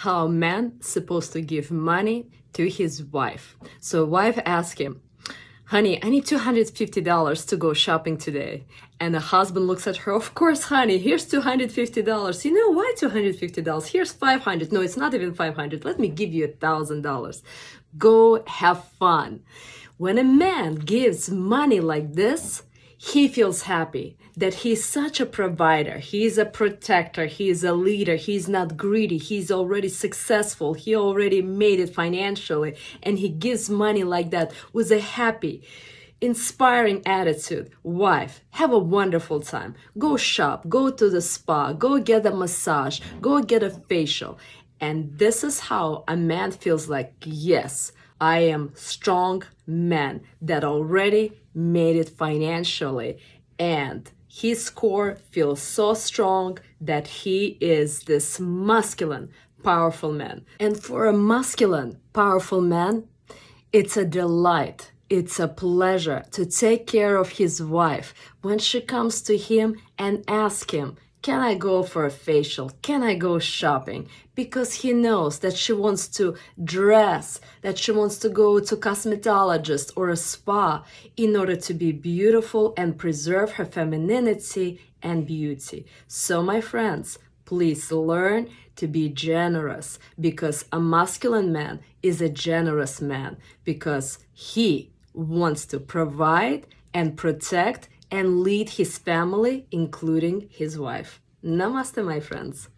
how a man supposed to give money to his wife. So wife asked him, honey, I need $250 to go shopping today. And the husband looks at her, of course, honey, here's $250. You know why $250? Here's $500. No, it's not even $500. Let me give you $1,000. Go have fun. When a man gives money like this, he feels happy that he's such a provider, he's a protector, he's a leader, he's not greedy, he's already successful, he already made it financially, and he gives money like that with a happy, inspiring attitude. Wife, have a wonderful time. Go shop, go to the spa, go get a massage, go get a facial. And this is how a man feels like, yes, I am strong man that already made it financially, and his core feels so strong that he is this masculine, powerful man. And for a masculine, powerful man, it's a delight, it's a pleasure to take care of his wife when she comes to him and ask him, can I go for a facial? Can I go shopping? Because he knows that she wants to dress, that she wants to go to cosmetologist or a spa in order to be beautiful and preserve her femininity and beauty. So my friends, please learn to be generous, because a masculine man is a generous man, because he wants to provide and protect and lead his family, including his wife. Namaste, my friends.